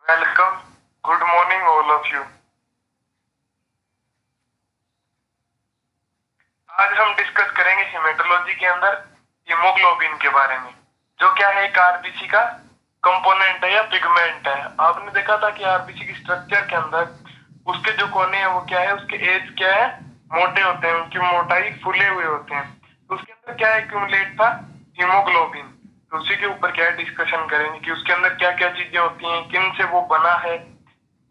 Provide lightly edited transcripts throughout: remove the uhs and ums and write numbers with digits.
Welcome, good morning all of you. आज हम discuss करेंगे हेमेटोलॉजी के अंदर हीमोग्लोबिन के बारे में, जो क्या है एक आरबीसी का कंपोनेंट है या पिगमेंट है। आपने देखा था कि आरबीसी की स्ट्रक्चर के अंदर उसके जो कोने हैं वो क्या है, उसके एज क्या है, मोटे होते हैं, उनकी मोटाई फूले हुए होते हैं। तो उसके अंदर क्या एक्यूमुलेट था, हीमोग्लोबिन। तो उसी के ऊपर क्या है डिस्कशन करेंगे कि उसके अंदर क्या क्या चीजें होती हैं, किन से वो बना है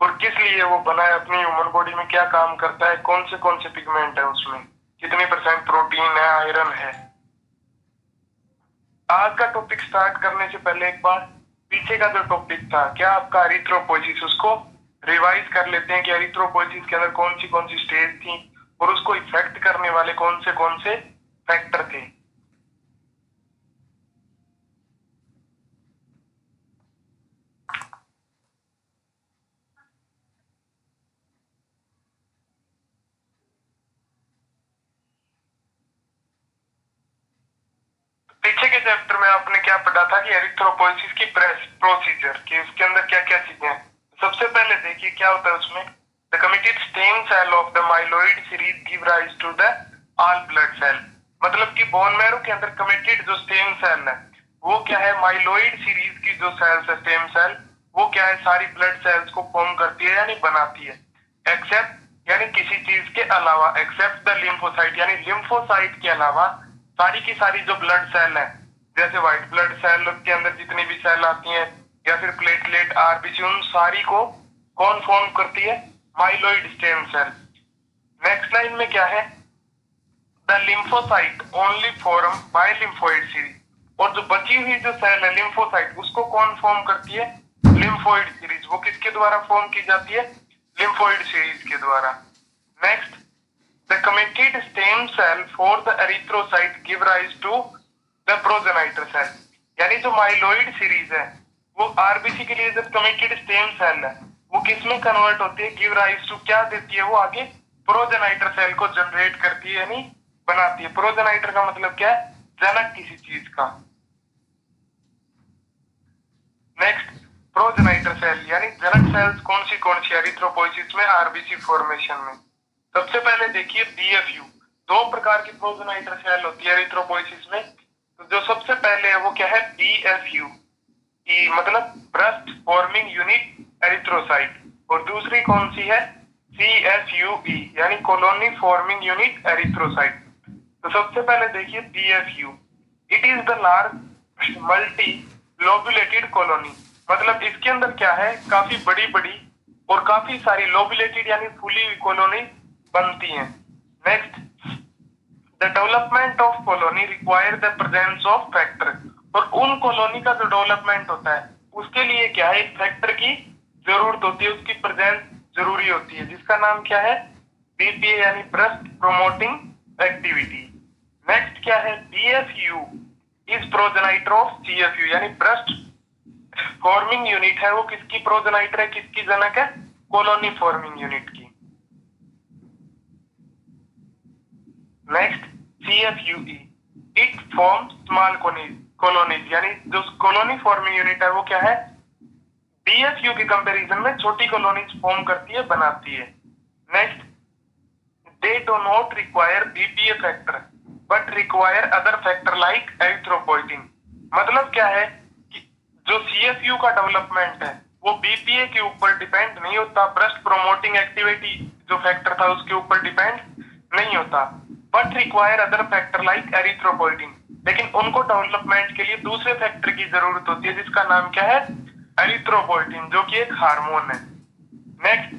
और किस लिए वो बना है, अपनी ह्यूमन बॉडी में क्या काम करता है, कौन से पिगमेंट है उसमें, कितनी परसेंट प्रोटीन है, आयरन है। आज का टॉपिक स्टार्ट करने से पहले एक बार पीछे का जो टॉपिक था क्या आपका एरिथ्रोपोइसिस, उसको रिवाइज कर लेते हैं कि एरिथ्रोपोइसिस के अंदर कौन सी स्टेज थी और उसको इफेक्ट करने वाले कौन से फैक्टर थे। पीछे के चैप्टर में आपने क्या पढ़ा था कि एरिथ्रोपोइसिस की प्रोसीजर कि उसके अंदर क्या क्या चीजें हैं। सबसे पहले देखिए क्या होता है उसमें, the committed stem cell of the myeloid series give rise to the all blood cell. मतलब कि बोन मैरो के अंदर कमिटेड जो स्टेम सेल है वो क्या है, माइलोइड सीरीज की जो सेल्स है स्टेम सेल, वो क्या है सारी ब्लड सेल्स को फॉर्म करती है यानी बनाती है, एक्सेप्ट यानी किसी चीज के अलावा, एक्सेप्ट द लिम्फोसाइट यानी लिम्फोसाइट के अलावा सारी की सारी जो ब्लड सेल है, जैसे व्हाइट ब्लड सेल के अंदर जितनी भी सेल आती हैं या फिर प्लेटलेट, आरबीसी, उन सारी को कौन फॉर्म करती है, myeloid stem cell. Next line में क्या है, the lymphocyte only form by lymphoid series. और जो बची हुई जो सेल है लिम्फोसाइट, उसको कौन फॉर्म करती है, लिम्फोइड सीरीज। वो किसके द्वारा फॉर्म की जाती है, लिम्फोइड सीरीज के द्वारा। Next, the committed stem cell for the erythrocyte give rise to the progenitor cell। यानी जो माइलोइड सीरीज है वो आरबीसी के लिए जब कमिटेड स्टेम सेल है वो किसमें कन्वर्ट होती है, गिव राइज टू क्या देती है, वो आगे प्रोजेनाइटर सेल को जनरेट करती है यानी बनाती है। प्रोजेनाइटर का मतलब क्या है, जनक किसी चीज का। नेक्स्ट, प्रोजेनाइटर सेल यानी जनक सेल्स कौन सी एरिथ्रोपोइसिस में, आरबीसी फॉर्मेशन में। सबसे पहले देखिए बीएफयू, दो प्रकार की प्रोजेनाइटर सेल होती है एरिथ्रोपोइसिस में। तो जो सबसे पहले है वो क्या है, बीएफयू ई मतलब ब्रेस्ट फॉर्मिंग यूनिट एरिथ्रोसाइट, और दूसरी कौन सी है, सीएफयूई यानी कॉलोनी फॉर्मिंग यूनिट एरिथ्रोसाइट। तो सबसे पहले देखिए BFU, it is the large multi lobulated colony. मतलब इसके अंदर क्या है, काफी बड़ी बड़ी और काफी सारी लोबुलेटेड यानी फूली हुई कॉलोनी बनती हैं। Next, the development of colony require the presence of factor. और उन कॉलोनी का जो डेवलपमेंट होता है उसके लिए क्या है, एक फैक्टर की जरूरत होती है, उसकी प्रेजेंस जरूरी होती है, जिसका नाम क्या है, बीपीए यानी ब्रेस्ट प्रोमोटिंग एक्टिविटी। नेक्स्ट क्या है, BFU is progenitor of CFU यानी ब्रेस्ट फॉर्मिंग यूनिट है, वो किसकी प्रोजेनाइटर है, किसकी जनक है, कॉलोनी फॉर्मिंग यूनिट की। Next, CFU E it form small colonies यानी जो कॉलोनी फॉर्मिंग यूनिट है वो क्या है, बीएफयू के कंपैरिजन में छोटी कॉलोनीज फॉर्म करती है, बनाती है। Next, they do not require BPA factor but require other factor like erythropoietin. मतलब क्या है कि जो सीएफयू का डेवलपमेंट है वो बीपीए के ऊपर डिपेंड नहीं होता, ब्रेस्ट प्रोमोटिंग एक्टिविटी जो फैक्टर था उसके ऊपर डिपेंड नहीं होता, but require other factor like erythropoietin. लेकिन उनको डेवलपमेंट के लिए दूसरे फैक्टर की जरूरत होती है, जिसका नाम क्या है, एरिथ्रोपोइटिन, जो कि एक हार्मोन है। Next,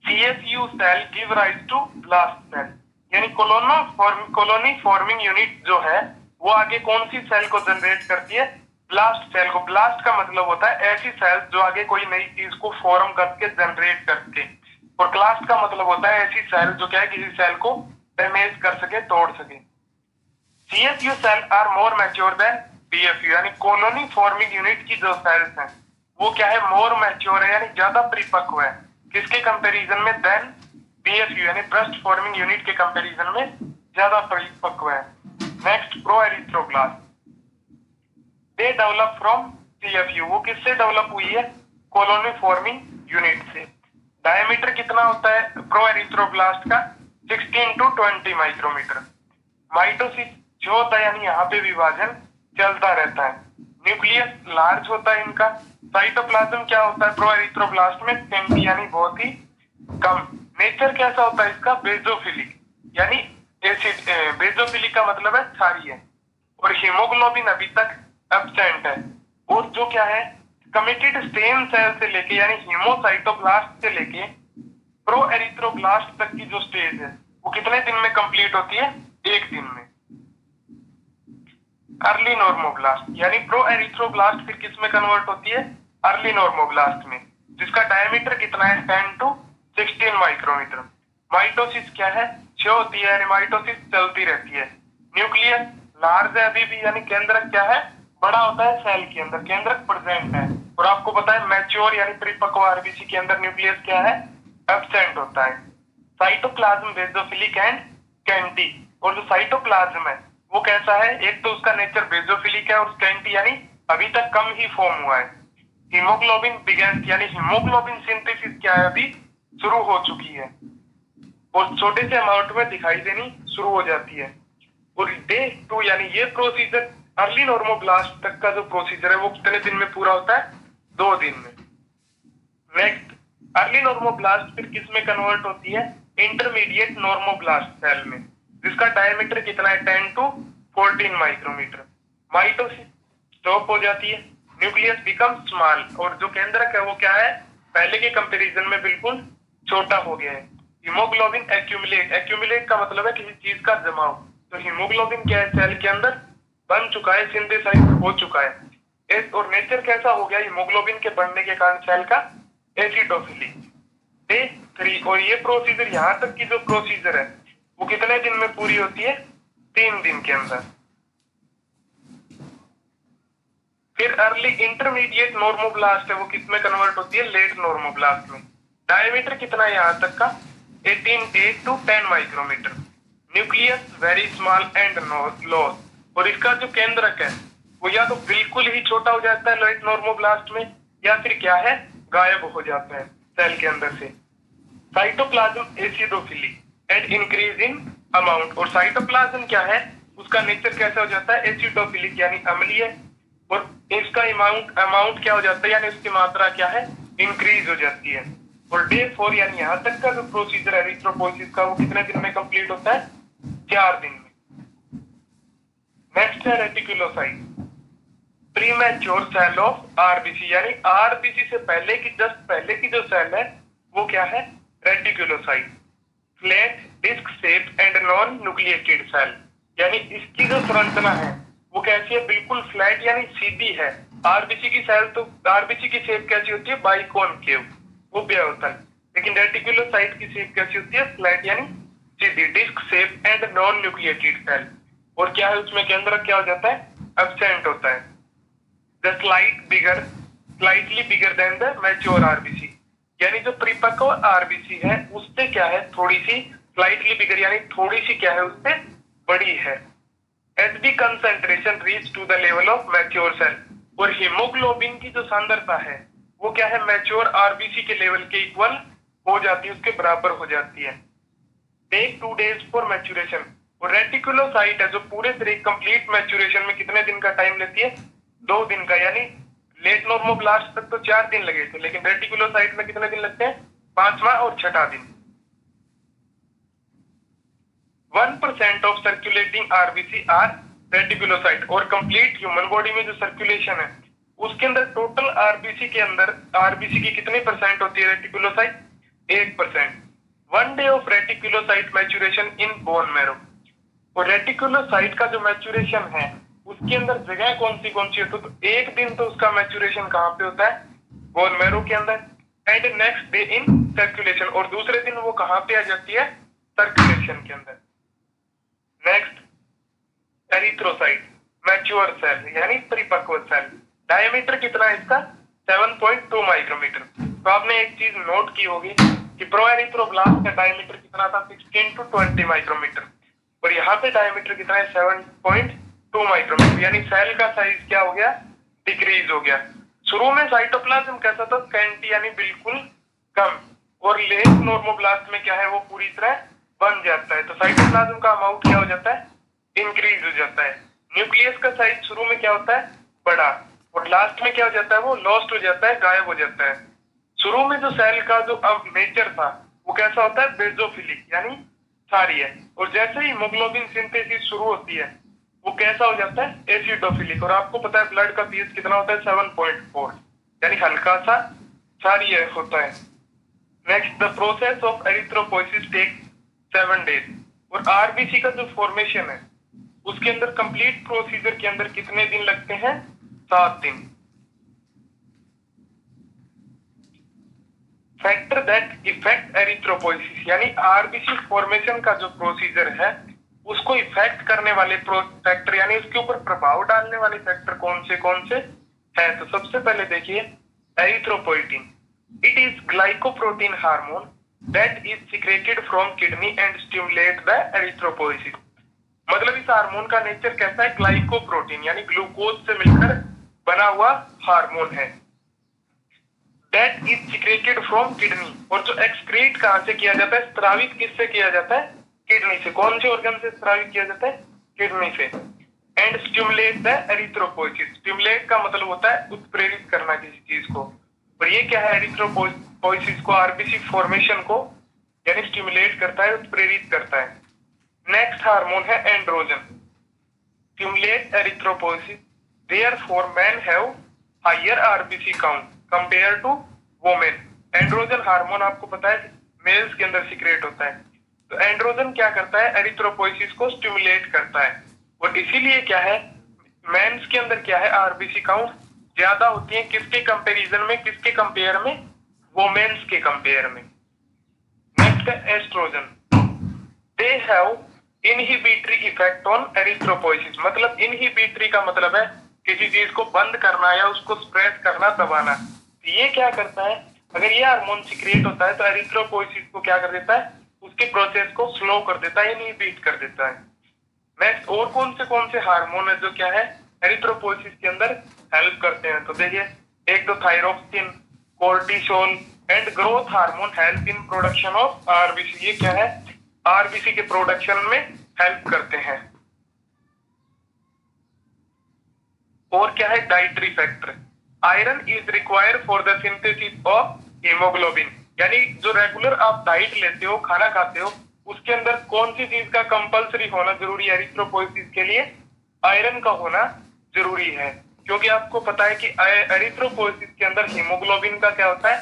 CFU cell give rise to blast cell यानी कॉलोनी फॉर्मिंग यूनिट जो है वो आगे कौन सी सेल को जनरेट करती है, ब्लास्ट सेल को। ब्लास्ट का मतलब होता है ऐसी सेल्स जो आगे कोई नई चीज को फॉर्म करके जनरेट करके, और क्लास्ट का मतलब होता है ऐसी सेल जो क्या है किसी सेल को डैमेज कर सके, तोड़ सके। CFU cell are more mature than BFU यानी कॉलोनी फॉर्मिंग यूनिट की जो सेल्स हैं वो क्या है, मोर मैच्योर है यानी ज्यादा परिपक्व है, किसके कंपैरिजन में, देन बीएफयू यानी ब्रेस्ट फॉर्मिंग यूनिट के कंपैरिजन में ज्यादा परिपक्व है। Next, pro erythroblast, they develop from CFU, वो किससे डेवलप हुई है, कॉलोनी फॉर्मिंग यूनिट से। डायमीटर कितना होता है प्रो एरिथ्रोब्लास्ट का? 16 to 20 माइक्रोमीटर। माइटोसिस जो होता है यानी यहाँ पे विभाजन चलता रहता है। न्यूक्लियस लार्ज होता है इनका। साइटोप्लाज्म क्या होता है प्रो एरिथ्रोब्लास्ट में? स्कैंटी यानी बहुत ही कम। नेचर कैसा होता है इसका? बेजोफिलिक यानी एसिड। बेजोफिलिक का मतलब है क्षारीय। और हीमोग्लोबिन अभी तक एब्सेंट है। और जो क्या है कमिटेड स्टेम सेल से लेके यानी हीमोसाइटोब्लास्ट से लेके प्रो एरिथ्रोब्लास्ट तक की जो स्टेज है वो कितने दिन में कंप्लीट होती है? एक दिन में। अर्ली नॉर्मोब्लास्ट यानी प्रो एरिथ्रोब्लास्ट फिर किस में कन्वर्ट होती है? अर्ली नॉर्मोब्लास्ट में, जिसका डायमीटर कितना है? 10 to 16 माइक्रोमीटर। माइटोसिस क्या है? जो होती है यानी माइटोसिस चलती रहती है। न्यूक्लियस लार्ज है अभी भी यानी केंद्रक क्या है? बड़ा होता है सेल के अंदर, केंद्रक प्रेजेंट है। और आपको पता है मैच्योर यानी परिपक्व आरबीसी के अंदर न्यूक्लियस क्या है? एब्सेंट होता है। Cytoplasm basophilic and scanty. और जो साइटोप्लाज्म है वो कैसा है? एक तो उसका नेचर बेजोफिलिक है और स्कैंटी यानी अभी तक कम ही फॉर्म हुआ है। हीमोग्लोबिन बिगेंस यानी हीमोग्लोबिन सिंथेसिस क्या है? अभी शुरू हो चुकी है और छोटे से अमाउंट में दिखाई देनी शुरू हो जाती है। और डे 2 यानी ये प्रोसीजर अर्ली नॉर्मोब्लास्ट तक का जो प्रोसीजर है वो कितने दिन में पूरा होता है? 2 दिन में। नेक्स्ट अर्ली नॉर्मोब्लास्ट फिर किस में कन्वर्ट होती है? इंटरमीडिएट नॉर्मोब्लास्ट सेल में, जिसका डायमीटर कितना है? 10 to 14 माइक्रोमीटर। माइटोसिस स्टॉप हो जाती है, न्यूक्लियस बिकम स्मॉल। और जो केंद्रक है वो क्या है? पहले के कंपैरिजन में बिल्कुल छोटा हो गया है। हीमोग्लोबिन एक्यूमुलेट, एक्यूमुलेट का मतलब है किसी चीज का जमाव। तो हीमोग्लोबिन क्या है? सेल के अंदर बन चुका है, सिंथेसाइज हो चुका है। और नेचर कैसा हो गया हीमोग्लोबिन के बढ़ने के कारण? सेल का एसिडोफिलिक। डे 3 और ये प्रोसीजर यहाँ तक की जो प्रोसीजर है वो कितने दिन में पूरी होती है? 3 दिन के अंदर। फिर अर्ली इंटरमीडिएट नॉर्मोब्लास्ट है वो किस में कन्वर्ट होती है? लेट नॉर्मोब्लास्ट में। डायमीटर कितना है यहाँ तक का? 8 to 10 micrometre. Nucleus very small and loss. और इसका जो केंद्रक है वो या तो बिल्कुल ही छोटा हो जाता है लेट नॉर्मोब्लास्ट में, या फिर क्या है? गायब हो जाता है सेल के अंदर से। Cytoplasm acidophilic and increase in amount. और साइटोप्लाज्म क्या है? उसका नेचर कैसा हो जाता है? एसिडोफिलिक यानी अम्लीय। और इसका अमाउंट क्या हो जाता है? यानी उसकी मात्रा क्या है? इंक्रीज हो जाती है। और डे 4 यानी यहाँ तक का जो प्रोसीजर है एरिथ्रोपोइसिस का वो कितने दिन में कंप्लीट होता है? 4 दिन में। नेक्स्ट है reticulocyte, premature cell of RBC यानी आरबीसी से पहले की जस्ट पहले की जो सेल है वो क्या है? Reticulocyte. Flat disc shape and non nucleated cell यानी इसकी जो संरचना है वो कैसी है? बिल्कुल फ्लैट यानी सीधी है। आरबीसी की सेल तो आरबीसी की शेप कैसी होती है? बाइकॉनकेव, उभयअवतल। लेकिन रेटिकुलोसाइट की शेप कैसी होती है? फ्लैट यानी सीधी, disc shape and non nucleated cell. और क्या है उसमें केंद्रक क्या हो जाता है? एब्सेंट होता है। The slightly bigger than the mature RBC यानी जो परिपक्व आरबीसी है उससे क्या है? थोड़ी सी स्लाइटली बिगर यानी थोड़ी सी क्या है? उससे बड़ी है। As the concentration reach to the level of mature cell. और हीमोग्लोबिन की जो सांद्रता है वो क्या है? मैच्योर आरबीसी के लेवल के इक्वल हो जाती है, उसके बराबर हो जाती है। Take 2 days for maturation. और रेटिकुलोसाइट है जो पूरे तरह कंप्लीट मैच्योरेशन में कितने दिन का टाइम लेती है? 2 दिन का। यानी लेट नॉर्मोब्लास्ट तक तो 4 दिन लगे थे, लेकिन रेटिकुलोसाइट में कितने दिन लगते हैं? 5वां और 6ठा दिन। 1% of circulating RBC are reticulocyte. और कंप्लीट ह्यूमन बॉडी में जो सर्कुलेशन है उसके अंदर टोटल आरबीसी के अंदर आरबीसी की कितनी परसेंट होती है? Reticulocyte 1%। 1 day of reticulocyte maturation in bone marrow. और रेटिकुलोसाइट का जो मैच्योरेशन है उसके अंदर जगह कौन सी होती है? तो एक दिन तो उसका मैच्योरेशन कहाँ पे होता है? बोन मैरो के अंदर। And next day in circulation. और दूसरे दिन वो कहाँ पे आ जाती है? सर्कुलेशन के अंदर। नेक्स्ट एरिथ्रोसाइट मैच्योर सेल यानी परिपक्व सेल। डायमीटर कितना है इसका? 7.2 माइक्रोमीटर। तो आपने एक चीज नोट की होगी कि प्रो एरिथ्रोब्लास्ट का डायमीटर कितना था? 16 to 20 माइक्रोमीटर। और यहाँ पे डायमीटर कितना है? 7.2 माइक्रोमीटर। यानी सेल का साइज क्या हो गया? डिक्रीज हो गया। शुरू में साइटोप्लाज्म कैसा था, स्कैंटी यानी बिल्कुल कम, और लेट नॉर्मोब्लास्ट में क्या है वो पूरी तरह बन जाता है। तो साइटोप्लाज्म का अमाउंट क्या हो जाता है, इंक्रीज हो जाता है। न्यूक्लियस का साइज शुरू में क्या होता है, बड़ा, और लास्ट में क्या हो जाता है, वो लॉस्ट हो जाता है, गायब हो जाता है। शुरू में जो सेल का जो अब नेचर था वो कैसा होता है, बेसोफिलिक यानी क्षारीय, और जैसे ही हीमोग्लोबिन सिंथेसिस शुरू होती है वो कैसा हो जाता है, एसिडोफिलिक। और आपको पता है ब्लड का पीएच कितना होता है, 7.4, यानी हल्का सा क्षारीय होता है। Next, the process of erythropoiesis take 7 days, और आरबीसी का जो फॉर्मेशन है उसके अंदर कंप्लीट प्रोसीजर के अंदर कितने दिन लगते हैं, 7 दिन। फैक्टर दैट इफेक्ट एरिथ्रोपोइसिस, यानी आरबीसी फॉर्मेशन का जो प्रोसीजर है उसको इफेक्ट करने वाले फैक्टर यानी उसके ऊपर प्रभाव डालने वाले फैक्टर कौन से हैं। तो सबसे पहले देखिए erythropoietin, it is glycoprotein hormone that is secreted from kidney and stimulate the erythropoiesis. मतलब इस हार्मोन का नेचर कैसा है, ग्लाइकोप्रोटीन यानी ग्लूकोज से मिलकर बना हुआ हार्मोन है। That is secreted from kidney, और जो एक्सक्रीट कहां से किया जाता है, स्रावित किससे किया जाता है, किडनी से। कौन से ऑर्गन से स्रावित किया जाता है, किडनी से। And stimulate the erythropoiesis, stimulate का मतलब होता है उत्प्रेरित करना किसी चीज को, और ये क्या है, एरिथ्रोपोइसिस को, आरबीसी फॉर्मेशन को यानी स्टिमुलेट करता है, उत्प्रेरित करता है। नेक्स्ट हार्मोन है androgen, stimulate erythropoiesis, therefore men have higher RBC count compare to women. Androgen hormone आपको पता है मेल्स के अंदर सीक्रेट होता है। तो एंड्रोजन क्या करता है, एरिथ्रोपोइसिस को स्टिमुलेट करता है, और इसीलिए क्या है, मेंस के अंदर क्या है, आरबीसी काउंट ज्यादा होती है, किसके कंपैरिजन में, किसके कंपेयर में, वोमेन्स के कंपेयर में। नेक्स्ट है oestrogen, they have inhibitory effect on erythropoiesis. मतलब इनहिबिटरी का मतलब है किसी चीज को बंद करना या उसको स्प्रेस करना, दबाना। ये क्या करता है, अगर ये हार्मोन सीक्रेट होता है तो एरिथ्रोपोइसिस को क्या कर देता है, उसके प्रोसेस को स्लो कर देता है, इनहिबिट कर देता है। नेक्स्ट, और कौन से हार्मोन है जो क्या है, एरिथ्रोपोइसिस के अंदर हेल्प करते हैं। तो देखिए, एक तो thyroxine, cortisol and growth hormone help in production of RBC. ये क्या है, आरबीसी के प्रोडक्शन में हेल्प करते हैं। और क्या है, dietary factor, iron is required for the synthesis of haemoglobin. यानी जो रेगुलर आप डाइट लेते हो, खाना खाते हो, उसके अंदर कौन सी चीज का कंपलसरी होना जरूरी है एरिथ्रोपोइसिस के लिए, आयरन का होना जरूरी है। क्योंकि आपको पता है कि एरिथ्रोपोइसिस के अंदर हीमोग्लोबिन का क्या होता है,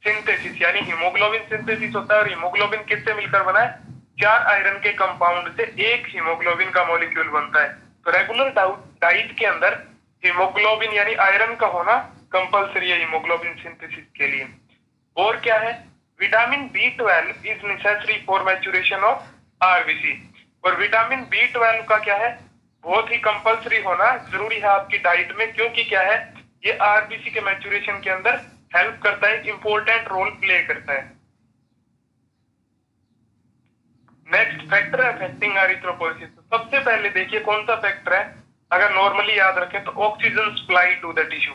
सिंथेसिस, यानी हीमोग्लोबिन सिंथेसिस होता है। और हीमोग्लोबिन किससे मिलकर बना है, 4 आयरन के कंपाउंड से एक हीमोग्लोबिन का मॉलिक्यूल बनता है। तो रेगुलर डाइट के अंदर हीमोग्लोबिन यानी आयरन का होना कंपलसरी है हीमोग्लोबिन सिंथेसिस के लिए। और क्या है, vitamin B12 is necessary for maturation of RBC. और विटामिन B12 का क्या है, बहुत ही कंपलसरी होना जरूरी है आपकी डाइट में, क्योंकि क्या है, ये आरबीसी के मैच्योरेशन के अंदर हेल्प करता है, इंपॉर्टेंट रोल प्ले करता है। Next, factor affecting erythropoiesis. सबसे पहले देखिए कौन सा फैक्टर है, अगर नॉर्मली याद रखें तो oxygen supply to the tissue.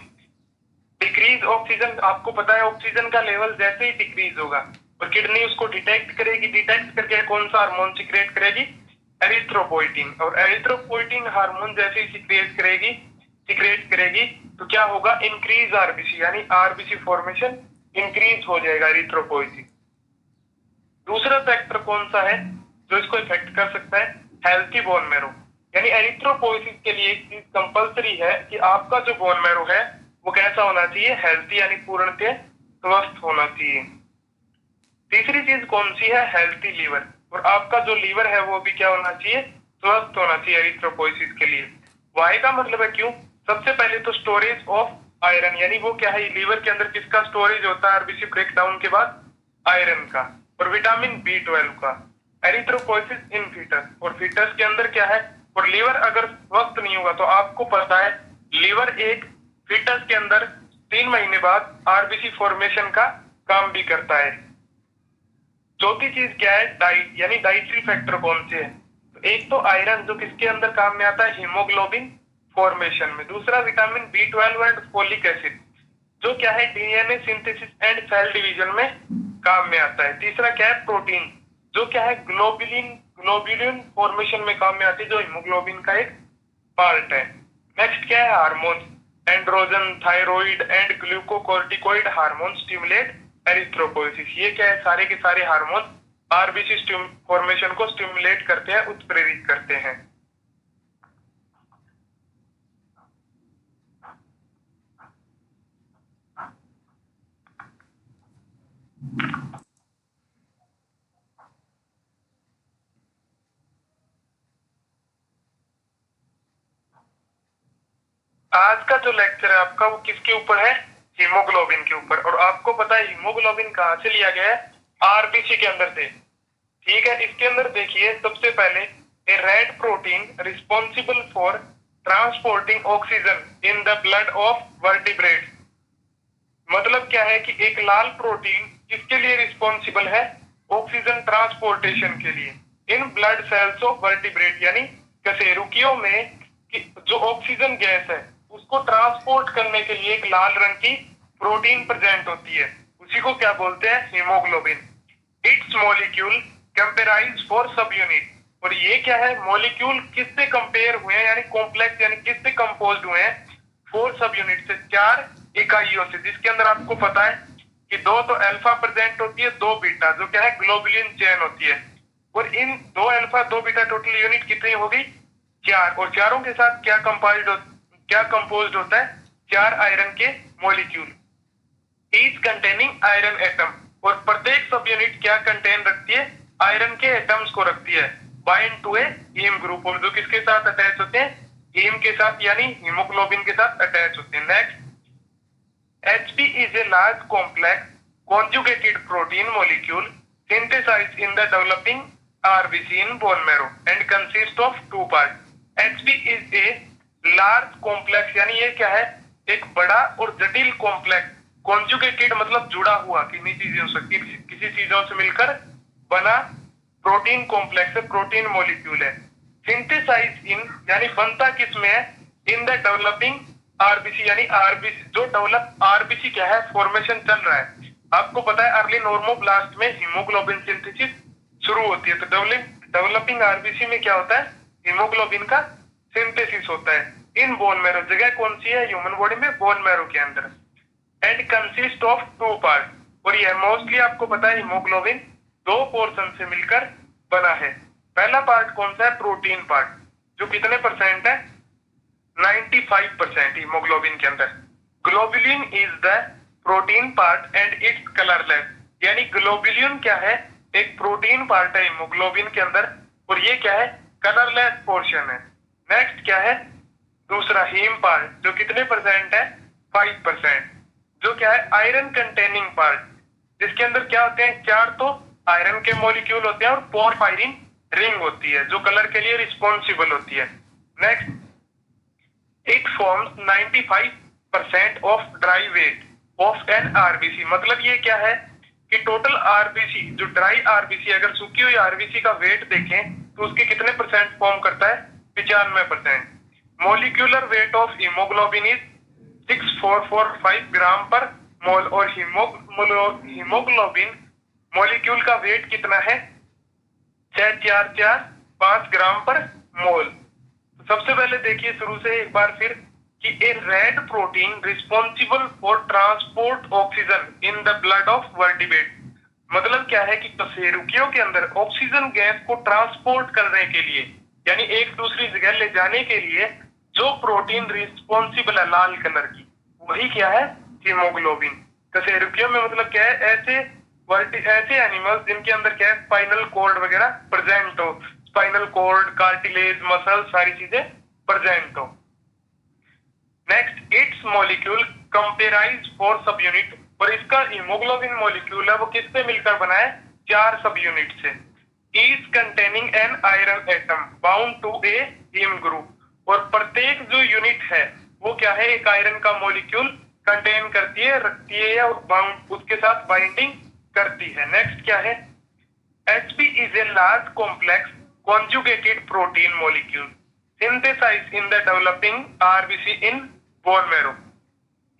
Decrease oxygen, आपको पता है ऑक्सीजन का लेवल जैसे ही डिक्रीज होगा और किडनी उसको डिटेक्ट करेगी, डिटेक्ट करके कौन सा हार्मोन सीक्रेट करेगी, एरिथ्रोपोइटिन। और एरिथ्रोपोइटिन हार्मोन जैसे ही सीक्रेट करेगी तो क्या होगा, इंक्रीज आरबीसी, यानी आरबीसी फॉर्मेशन इंक्रीज हो जाएगा एरिथ्रोपोइटिन। दूसरा फैक्टर कौन सा है जो इसको इफेक्ट कर सकता है, हेल्थी बोन मैरो। यानी एरिथ्रोपोइसिस के लिए एक चीज कंपलसरी है कि आपका जो बोन मैरो है वो कैसा होना चाहिए, हेल्थी, यानी पूर्णतः स्वस्थ होना चाहिए। तीसरी चीज कौन सी है, हेल्थी लीवर। और आपका जो लीवर है वो भी क्या होना चाहिए, स्वस्थ होना चाहिए एरिथ्रोपोइसिस के लिए। वाई का मतलब है क्यों, सबसे पहले तो स्टोरेज ऑफ आयरन, यानी वो क्या है, लीवर के अंदर किसका स्टोरेज होता है आरबीसी ब्रेकडाउन के बाद, आयरन का। और विटामिन B12 का। एरिथ्रोपोइसिस इन फीटस, और फीटस के अंदर क्या है, और लीवर अगर स्वस्थ नहीं होगा तो आपको पता है लीवर एक फीटस के अंदर 3 महीने बाद आरबीसी फॉर्मेशन का काम भी करता है। चौथी चीज क्या है, डाइट, यानी डाइटरी फैक्टर कौन से है, तो एक तो आयरन जो किसके अंदर काम में आता है, हीमोग्लोबिन फॉर्मेशन में। दूसरा vitamin B12 and folic acid, जो क्या है DNA synthesis and cell division में काम में आता है। तीसरा क्या है प्रोटीन, जो क्या है ग्लोब्यूलिन फॉर्मेशन में काम में आती है, जो हीमोग्लोबिन का एक पार्ट है। नेक्स्ट क्या है hormone, androgen, thyroid and glucocorticoid hormone stimulate erythropoiesis. ये क्या है सारे के सारे हार्मोन आरबीसी फॉर्मेशन को स्टिमुलेट करते हैं, उत्प्रेरित करते हैं। आज का जो लेक्चर है आपका वो किसके ऊपर है, हीमोग्लोबिन के ऊपर। और आपको पता है हीमोग्लोबिन कहां से लिया गया है, आरबीसी के अंदर से। ठीक है, इसके अंदर देखिए सबसे पहले a red protein responsible for transporting oxygen in the blood of vertebrates. मतलब क्या है कि एक लाल प्रोटीन किसके लिए रिस्पॉन्सिबल है, ऑक्सीजन ट्रांसपोर्टेशन के लिए in blood cells of vertebrate, यानी कशेरुकियों में जो ऑक्सीजन गैस है उसको ट्रांसपोर्ट करने के लिए एक लाल रंग की प्रोटीन प्रेजेंट होती है, उसी को क्या बोलते हैं, haemoglobin. It's molecule comprises for सब यूनिट। और ये क्या है, मॉलिक्यूल किससे कंपेयर हुए हैं, यानी कॉम्प्लेक्स यानी किससे कंपोज्ड हुए हैं, 4 सब यूनिट से, 4 इकाइयों से, जिसके अंदर आपको पता है कि 2 तो अल्फा प्रेजेंट होती है, 2 बीटा, जो क्या है ग्लोबुलिन चेन होती है। और इन 2 अल्फा 2 बीटा टोटल यूनिट कितनी हो गई, 4। और चारों के साथ क्या कंपोज्ड होता है, 4 आयरन के molecule, each containing iron atom. और प्रत्येक सब यूनिट क्या कंटेन रखती है, आयरन के एटम्स को रखती है, bind to a haem group. और जो किसके साथ अटैच होते हैं, हीम के साथ, यानी हीमोग्लोबिन के साथ अटैच होते हैं। Next, HP is a large complex conjugated protein molecule synthesized in the developing RBC in bone marrow and consists of 2 parts. HP is a large complex, यानी ये क्या है, एक बड़ा और जटिल कॉम्प्लेक्स, कॉन्जुगेटेड मतलब जुड़ा हुआ, किसी चीजों से मिलकर बना प्रोटीन कॉम्प्लेक्स है, प्रोटीन मॉलिक्यूल है। सिंथेसाइज इन यानी बनता किसमें है, इन द डेवलपिंग आरबीसी, यानी आरबीसी जो डेवलप आरबीसी क्या है फॉर्मेशन चल रहा है। आपको पता है अर्ली नॉर्मोब्लास्ट में हीमोग्लोबिन सिंथेसिस शुरू होती है, तो डेवलपिंग आरबीसी में क्या होता है, हीमोग्लोबिन का सिंथेसिस होता है। इन बोन मैरो, जगह कौन सी है ह्यूमन बॉडी में, बोन मैरो के अंदर। एंड कंसिस्ट ऑफ 2 पार्ट, और यह मोस्टली आपको पता है हीमोग्लोबिन 2 पोर्शन से मिलकर बना है। पहला पार्ट कौन सा है, प्रोटीन पार्ट, जो कितने परसेंट है, 95% हीमोग्लोबिन के अंदर। Globulin is the protein part and it's colourless, यानी ग्लोबुलिन क्या है, एक प्रोटीन पार्ट है हीमोग्लोबिन के अंदर, और ये क्या है, कलरलेस पोर्शन है। नेक्स्ट क्या है, दूसरा हीम पार्ट, जो कितने परसेंट है, 5%, जो क्या है आयरन कंटेनिंग पार्ट, जिसके अंदर क्या होते हैं, 4 तो आयरन के मॉलिक्यूल होते हैं और पोरफायरिन रिंग होती है, जो कलर के लिए रिस्पॉन्सिबल होती है। Next, it forms 95% of dry weight of an RBC. मतलब ये क्या है कि टोटल आरबीसी, जो ड्राई आरबीसी, अगर सूखी हुई आरबीसी का वेट देखें तो उसके कितने परसेंट फॉर्म करता है, 95%। Molecular weight of haemoglobin is 6445 gram पर मोल, और हीमोग्लोबिन मॉलिक्यूल का वेट कितना है, 6445 ग्राम पर मोल। तो सबसे पहले देखिए शुरू से एक बार फिर कि a red protein responsible for transport oxygen in the blood of vertebrate. मतलब क्या है कि कशेरुकियों के अंदर ऑक्सीजन गैस को ट्रांसपोर्ट करने के लिए, यानी एक दूसरी जगह ले जाने के लिए जो प्रोटीन रिस्पॉन्सिबल है लाल कलर की, वही क्या है, हीमोग्लोबिन। कशेरुकियों में मतलब क्या है, ऐसे एनिमल्स जिनके अंदर क्या है स्पाइनल कॉर्ड वगैरह प्रेजेंट हो, स्पाइनल कॉर्ड, कार्टिलेज, मसल, सारी चीजें प्रेजेंट हो। नेक्स्ट, इट्स मॉलिक्यूल कंपेराइज 4 सब यूनिट, और इसका हीमोग्लोबिन मॉलिक्यूल है वो किससे मिलकर बना है, 4 सब यूनिट से। Each containing an iron atom bound to a haem group, और प्रत्येक जो यूनिट है वो क्या है, एक आयरन का मॉलिक्यूल कंटेन करती है, रखती है, या बाउंड उसके साथ बाइंडिंग करती है। नेक्स्ट क्या है, HP is a large complex conjugated protein molecule synthesized in the developing RBC in bone marrow.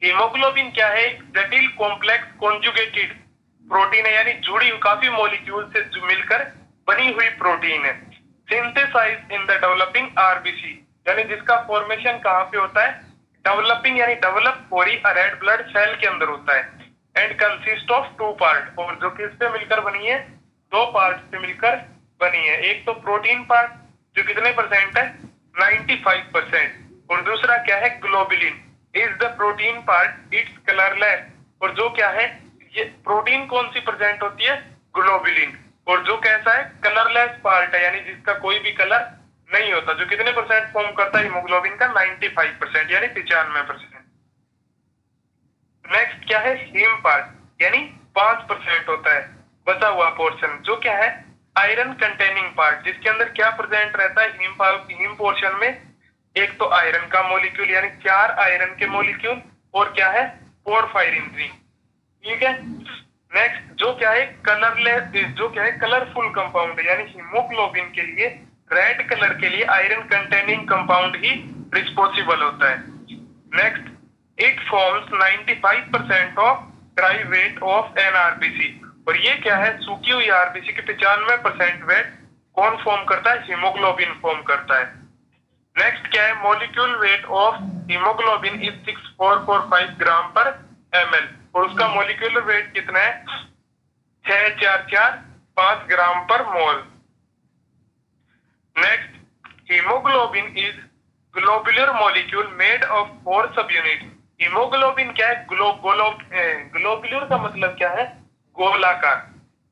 Haemoglobin क्या है? जटिल कॉम्प्लेक्स कॉन्जुगेटेड प्रोटीन है, यानी जुड़ी हुई काफी मॉलिक्यूल से मिलकर बनी हुई प्रोटीन है। Synthesize in the developing RBC, यानी जिसका फॉर्मेशन कहाँ पे होता है? डेवलपिंग यानी डेवलप हो रही रेड ब्लड सेल के अंदर होता है। And consist of two part, और जो किस पे मिलकर बनी है? दो पार्ट से मिलकर बनी है। एक तो प्रोटीन पार्ट जो कितने परसेंट है? 95%। और दूसरा क्या है? Globulin is the protein part, it's colourless. और जो क्या है? ये प्रोटीन कौन सी प्रेजेंट होती है? ग्लोबुलिन। और जो कैसा है? कलरलेस पार्ट है, यानी जिसका कोई भी कलर नहीं होता। जो कितने परसेंट फॉर्म करता है हीमोग्लोबिन का? 95%, यानी 95%। नेक्स्ट क्या है? हीम पार्ट, यानी 5% होता है बचा हुआ पोर्शन, जो क्या है? आयरन कंटेनिंग पार्ट, जिसके अंदर क्या प्रेजेंट रहता है हीम पोर्शन में? एक तो आयरन का मॉलिक्यूल, यानी 4 आयरन के मॉलिक्यूल, और क्या है? Porphyrin ring. ठीक है। नेक्स्ट जो क्या है? कलरलेस, जो क्या है? कलरफुल कंपाउंड, यानी हीमोग्लोबिन के लिए रेड कलर के लिए आयरन कंटेनिंग कंपाउंड ही रिस्पॉन्सिबल होता है। Next, it forms 95% of dry weight of an RBC. और ये क्या है? सूखी हुई आरबीसी के 95% वेट कौन फॉर्म करता है? हीमोग्लोबिन फॉर्म करता है। नेक्स्ट क्या है? Molecule weight of haemoglobin is 6445 gram पर ml, और उसका मॉलिक्यूलर वेट कितना है? 6445 ग्राम पर mole. Next, haemoglobin is globular molecule made of 4 सब यूनिट। हीमोग्लोबिन क्या है? ग्लोबुलर का मतलब क्या है? गोलाकार।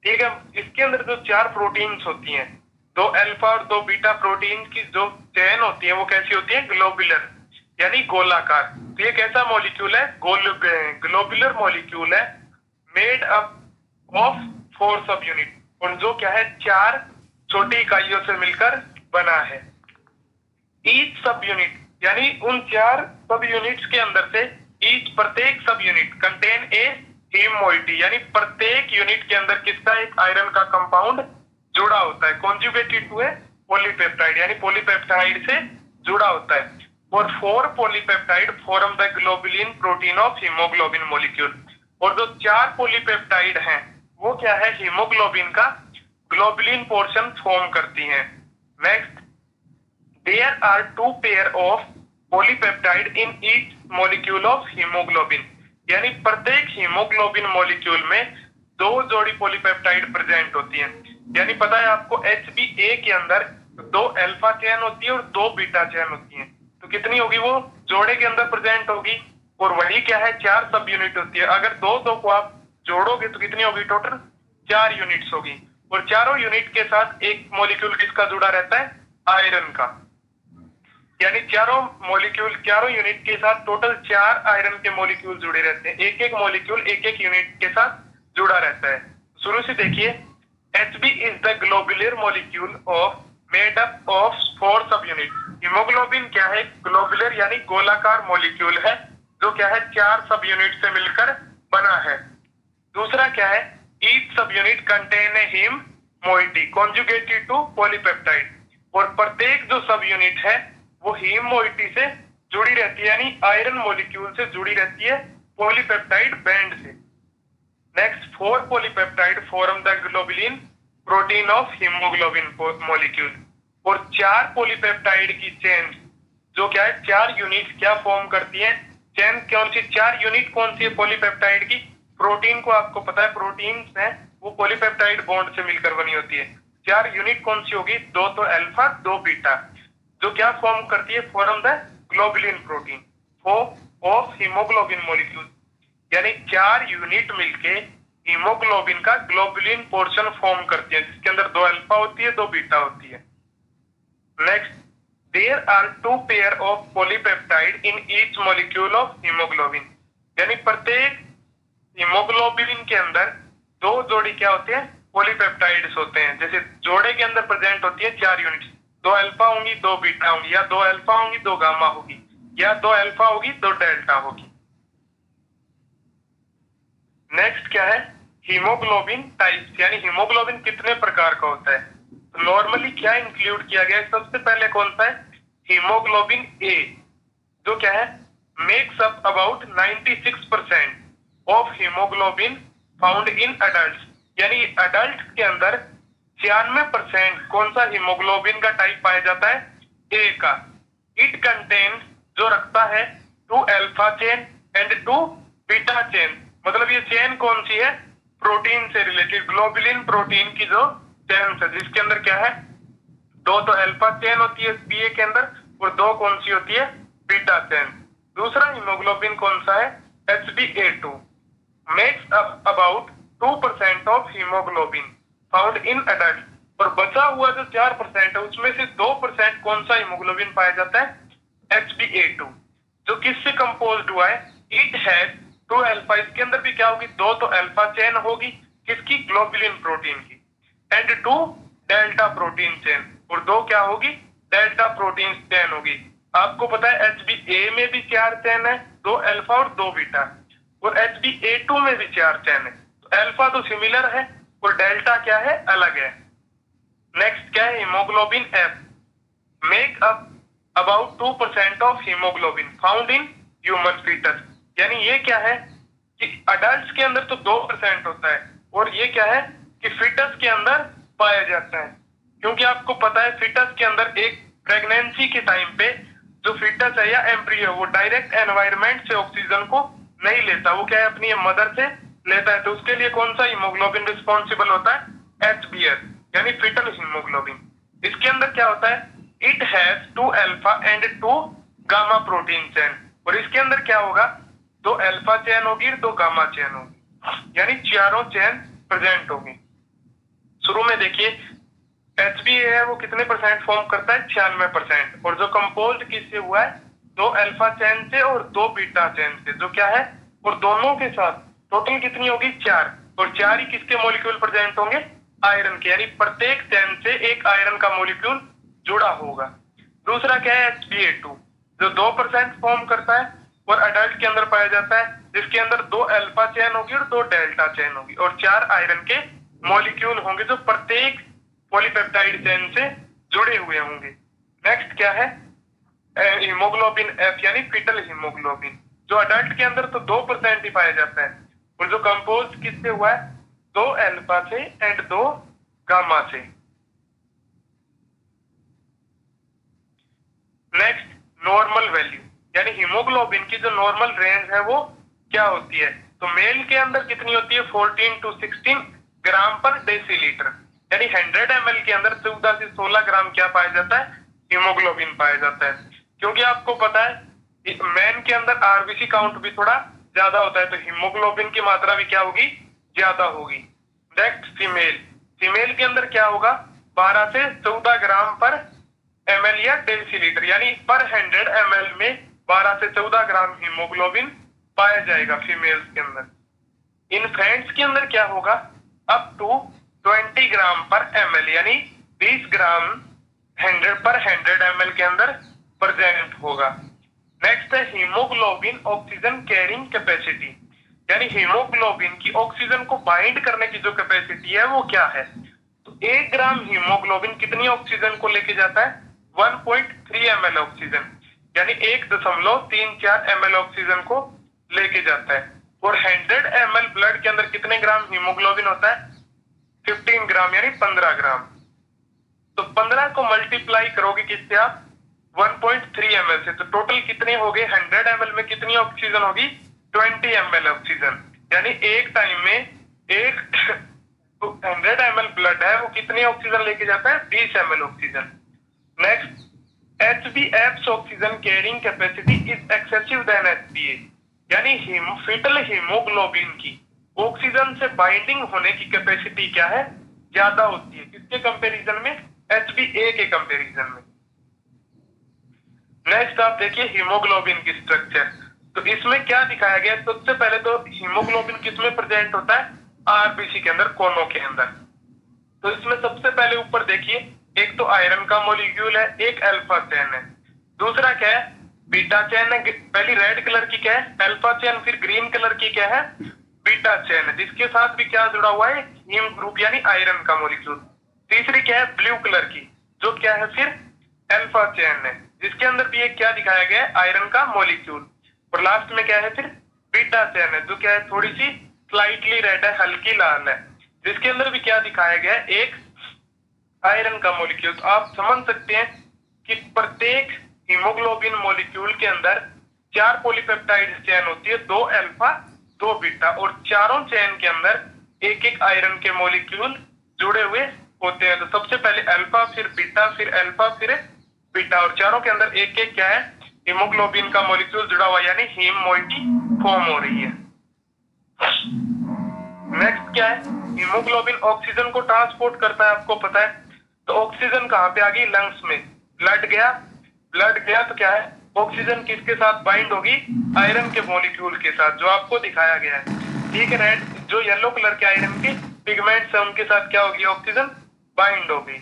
ठीक है। इसके अंदर जो 4 प्रोटीन्स होती हैं, 2 अल्फा और 2 बीटा प्रोटीन की जो चेन होती है वो कैसी होती है? ग्लोबुलर, यानी गोलाकार। तो ये कैसा मॉलिक्यूल है? ग्लोबुलर मॉलिक्यूल है, मेड अप ऑफ 4 सब यूनिट, और जो क्या है? 4 छोटी इकाइयों से मिलकर बना है। ईच सब यूनिट, यानी उन 4 सब यूनिट्स के अंदर से प्रत्येक subunit contain a haem moiety, यानी प्रत्येक यूनिट के अंदर किसका? एक आयरन का कंपाउंड जुड़ा होता है, कॉन्जुगेटेड टू ए पॉलीपेप्टाइड, यानी पॉलीपेप्टाइड से जुड़ा होता है। और 4 polypeptide form the globulin protein of haemoglobin molecule. और जो 4 पॉलीपेप्टाइड हैं वो क्या है? हीमोग्लोबिन का ग्लोबुलिन पोर्शन फॉर्म करती हैं। Next, there are 2 pair of polypeptide in each molecule of haemoglobin, यानी प्रत्येक हीमोग्लोबिन मॉलिक्यूल में 2 जोड़ी पॉलीपेप्टाइड प्रेजेंट होती हैं। यानी पता है आपको HbA के अंदर 2 अल्फा चेन होती है और 2 बीटा चेन होती है, तो कितनी होगी? वो जोड़े के अंदर प्रेजेंट होगी। और वही क्या है? 4 सब यूनिट होती है। अगर दो को आप जोड़ोगे तो कितनी होगी? टोटल 4 यूनिट्स होगी। और चारों यूनिट के साथ एक मॉलिक्यूल किसका जुड़ा रहता है? आयरन का। यानी चारों मॉलिक्यूल, चारों यूनिट के साथ टोटल 4 आयरन के मॉलिक्यूल जुड़े रहते हैं। एक एक मॉलिक्यूल एक एक यूनिट के साथ जुड़ा रहता है। शुरू से देखिए, Hb is the globular molecule of made up of 4 सब यूनिट। हीमोग्लोबिन क्या है? ग्लोबुलर यानी गोलाकार मॉलिक्यूल है, जो क्या है? 4 सब यूनिट से मिलकर बना है। दूसरा क्या है? Each subunit contain a haem moiety conjugated to polypeptide, और प्रत्येक जो सब यूनिट है वो हीम मोइटी से जुड़ी रहती है, यानी आयरन मॉलिक्यूल से जुड़ी रहती है पॉलीपेप्टाइड बैंड से। Next, 4 polypeptide form the globulin protein of haemoglobin molecule. और 4 पॉलीपेप्टाइड की चेन जो क्या है? 4 यूनिट क्या फॉर्म करती है? चेन कौन सी? 4 यूनिट कौन सी है पॉलीपेप्टाइड की? प्रोटीन को आपको पता है, प्रोटीन है वो पॉलीपेप्टाइड बॉन्ड से मिलकर बनी होती है। 4 यूनिट कौन सी होगी? 2 तो अल्फा, 2 बीटा, जो क्या फॉर्म करती है? Form the globulin protein of haemoglobin molecule, यानी 4 यूनिट मिलके हीमोग्लोबिन का ग्लोबुलिन पोर्शन फॉर्म करती है, जिसके अंदर 2 अल्फा होती है, 2 बीटा होती है। Next, there are 2 pair of polypeptide in each molecule of haemoglobin, यानी प्रत्येक हीमोग्लोबिन के अंदर 2 जोड़ी क्या होते हैं? पॉलीपेप्टाइड्स होते हैं। जैसे जोड़े के अंदर प्रेजेंट होती है 4 यूनिट्स, 2 अल्फा होंगी, 2 बीटा होंगी, या 2 अल्फा होंगी, 2 गामा होगी, या 2 अल्फा होगी, 2 डेल्टा होगी। नेक्स्ट क्या है? हीमोग्लोबिन टाइप्स, यानी हीमोग्लोबिन कितने प्रकार का होता है? तो नॉर्मली क्या इंक्लूड किया गया है? सबसे पहले कौन सा है? हीमोग्लोबिन ए, जो क्या है? Makes up about 96% of haemoglobin found in adult. यानी अडल्ट के अंदर 96% कौन सा हीमोग्लोबिन का टाइप पाया जाता है? ए का। इट कंटेन्स, जो रखता है, 2 alpha chain and 2 beta chain. मतलब ये चेन कौन सी है? प्रोटीन से रिलेटेड, ग्लोबुलिन प्रोटीन की जो चेन है, जिसके अंदर क्या है, 2 तो अल्फा चेन होती है बीए के अंदर और 2 कौन सी होती है? Beta chain. दूसरा हीमोग्लोबिन कौन सा है? HbA2 makes up about 2% of haemoglobin found in adult. और बचा हुआ जो 4% है उसमें से 2% कौन सा हीमोग्लोबिन पाया जाता है? HbA2, जो किससे कंपोज्ड हुआ है? It has 2 alpha. इसके अंदर भी क्या होगी? 2 तो अल्फा चेन होगी, किसकी? ग्लोबुलिन प्रोटीन की, एंड 2 डेल्टा प्रोटीन चेन, और 2 क्या होगी? डेल्टा प्रोटीन चेन होगी। आपको पता है HbA में भी 4 चेन है, 2 अल्फा और 2 बीटा, और HbA2 में भी 4 चेन है। तो अल्फा तो सिमिलर है और डेल्टा क्या है? अलग है। नेक्स्ट क्या है? Haemoglobin F make up about 2% of haemoglobin found in human foetus. यानी ये क्या है कि अडल्ट के अंदर तो 2% होता है, और ये क्या है कि फीटस के अंदर पाया जाता है। क्योंकि आपको पता है फीटस के अंदर एक प्रेगनेंसी के टाइम पे जो फीटस है या एम्ब्रियो, वो डायरेक्ट एनवायरमेंट से ऑक्सीजन को नहीं लेता, वो क्या है, अपनी मदर से लेता है। तो उसके लिए कौन सा हीमोग्लोबिन रिस्पॉन्सिबल होता है? HbS, यानी फीटल हीमोग्लोबिन। इसके अंदर क्या होता है? It has 2 alpha and 2 gamma protein chain, और इसके अंदर क्या होगा? 2 अल्फा चेन होगी और 2 गामा चेन होगी, यानी चारों चेन प्रेजेंट होगी। शुरू में देखिए HbA है वो कितने परसेंट फॉर्म करता है? 96%। और जो कंपोज्ड किससे हुआ है? 2 अल्फा चेन से और 2 बीटा चेन से, जो क्या है, और दोनों के साथ टोटल कितनी होगी? 4, और 4 ही किसके मॉलिक्यूल प्रेजेंट होंगे? आयरन के, यानी प्रत्येक चेन से एक आयरन का मॉलिक्यूल जुड़ा होगा। दूसरा क्या है? HbA2 जो 2% फॉर्म करता है और अडल्ट के अंदर पाया जाता है, जिसके अंदर 2 अल्फा चेन होगी और 2 डेल्टा चेन होगी, और 4 आयरन के मॉलिक्यूल होंगे जो प्रत्येक पॉलीपेप्टाइड चेन से जुड़े हुए होंगे। नेक्स्ट क्या है? हीमोग्लोबिन F यानी फीटल हीमोग्लोबिन, जो अडल्ट के अंदर तो 2% ही पाया जाता है, और जो कंपोज किससे हुआ है? 2 अल्फा से एंड 2 गामा से। नेक्स्ट नॉर्मल वैल्यू, यानी हीमोग्लोबिन की जो नॉर्मल रेंज है वो क्या होती है? तो मेल के अंदर कितनी होती है? 14 to 16 ग्राम पर डेसीलीटर, यानी 100 ml के अंदर 14 से 16 ग्राम क्या पाया जाता है? हीमोग्लोबिन पाया जाता है। क्योंकि आपको पता है मैन के अंदर आरबीसी काउंट भी थोड़ा ज्यादा होता है, तो हीमोग्लोबिन की मात्रा भी क्या होगी? ज्यादा होगी। नेक्स्ट फीमेल, फीमेल के अंदर क्या होगा? 12 से 14 ग्राम पर ml या डेसीलीटर, यानी पर 100 ml में 12 से 14 ग्राम हीमोग्लोबिन पाया जाएगा फीमेल्स के अंदर। इन्फेंट्स के अंदर क्या होगा? अप टू 20 ग्राम पर ml, यानी 20 ग्राम 100 पर 100 ml के अंदर प्रेजेंट होगा। नेक्स्ट है हीमोग्लोबिन ऑक्सीजन कैरिंग कैपेसिटी, यानी हीमोग्लोबिन की ऑक्सीजन को बाइंड करने की जो कैपेसिटी है वो क्या है? तो 1 ग्राम हीमोग्लोबिन कितनी ऑक्सीजन को लेके जाता है? 1.3 ml ऑक्सीजन, यानी 1.34 ml ऑक्सीजन को लेके जाता है। और 100 ml ब्लड के अंदर कितने ग्राम हीमोग्लोबिन होता है? 15 ग्राम, यानी 15 ग्राम। तो 15 को मल्टीप्लाई करोगे किससे आप? 1.3 ml से, तो टोटल कितने हो गए? 100 ml में कितनी ऑक्सीजन होगी? 20 ml ऑक्सीजन, यानी एक टाइम में एक 100 ml ब्लड है वो कितनी ऑक्सीजन लेके जाता है? 20 ml oxygen. Next HbF's oxygen carrying capacity is excessive than HbA, यानी फीटल हीमोग्लोबिन की ऑक्सीजन से बाइंडिंग होने की कैपेसिटी क्या है? ज्यादा होती है। किसके कंपैरिजन में? HbA के कंपैरिजन में। नेक्स्ट आप देखिए हीमोग्लोबिन की स्ट्रक्चर, तो इसमें क्या दिखाया गया? सबसे पहले तो हीमोग्लोबिन किसमें प्रेजेंट होता है? आरबीसी के अंदर, कोनों के अंदर। तो इसमें सबसे पहले ऊपर देखिए, एक तो आयरन का मॉलिक्यूल है, एक अल्फा चेन है, दूसरा क्या है? बीटा चेन है। पहली रेड कलर की क्या है? अल्फा चेन, फिर ग्रीन कलर की क्या है? बीटा चेन है, जिसके साथ भी क्या जुड़ा हुआ है? हीम ग्रुप, यानी आयरन का मॉलिक्यूल। तीसरी क्या है? ब्लू कलर की, जो क्या है? फिर अल्फा चेन है, जिसके अंदर भी एक क्या दिखाया गया है? आयरन का मॉलिक्यूल। और लास्ट में क्या है फिर बीटा चेन है, जो क्या है थोड़ी सी स्लाइटली रेड है, हल्की लाल है, जिसके अंदर भी क्या दिखाया गया है, एक आयरन का मॉलिक्यूल। तो आप समझ सकते हैं कि प्रत्येक हीमोग्लोबिन मॉलिक्यूल के अंदर 4 पॉलीपेप्टाइड चेन होती है, 2 अल्फा 2 बीटा, और चारों चेन के अंदर एक एक आयरन के मॉलिक्यूल जुड़े हुए होते हैं। तो सबसे पहले अल्फा, फिर बीटा, फिर अल्फा, फिर बीटा, और चारों के अंदर एक एक क्या है, हीमोग्लोबिन का मॉलिक्यूल जुड़ा हुआ, यानी हीम मोइटी फॉर्म हो रही है। नेक्स्ट क्या है, हीमोग्लोबिन ऑक्सीजन को ट्रांसपोर्ट करता है, आपको पता है। तो ऑक्सीजन कहां पे आ गई, लंग्स में। ब्लड गया, ब्लड गया तो क्या है, ऑक्सीजन किसके साथ बाइंड होगी, आयरन के मॉलिक्यूल के साथ, जो आपको दिखाया गया है। ठीक है, रेड जो येलो कलर के आयरन के पिगमेंट्स है उनके साथ क्या होगी, ऑक्सीजन बाइंड होगी।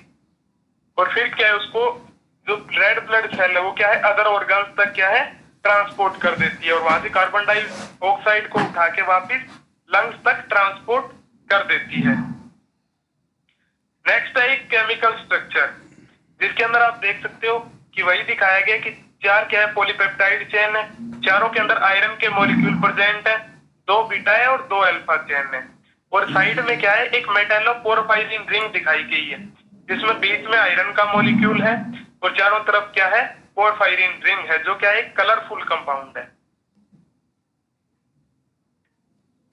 और फिर क्या है, उसको जो रेड ब्लड सेल है वो क्या है, अदर ऑर्गन्स तक क्या है, ट्रांसपोर्ट कर देती है, और वहां से कार्बन डाइऑक्साइड को उठा के वापिस लंग्स तक ट्रांसपोर्ट कर देती है। नेक्स्ट है एक केमिकल स्ट्रक्चर, जिसके अंदर आप देख सकते हो कि वही दिखाया गया कि 4 क्या है, पॉलीपेप्टाइड चेन है, चारों के अंदर आयरन के मॉलिक्यूल प्रेजेंट है, 2 बीटा है और 2 अल्फा चेन है, और साइड में क्या है, एक मेटालोपोरफाइरिन रिंग दिखाई गई है, जिसमें बीच में आयरन का मॉलिक्यूल है और चारों तरफ क्या है, पोरफाइरिन रिंग है, जो क्या है, कलरफुल कंपाउंड है।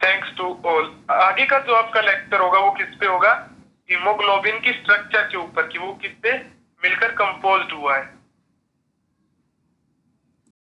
Thanks to all. आगे का जो आपका लेक्चर होगा वो किस पे होगा, हीमोग्लोबिन की स्ट्रक्चर के ऊपर, कि वो किससे मिलकर कंपोज्ड हुआ है।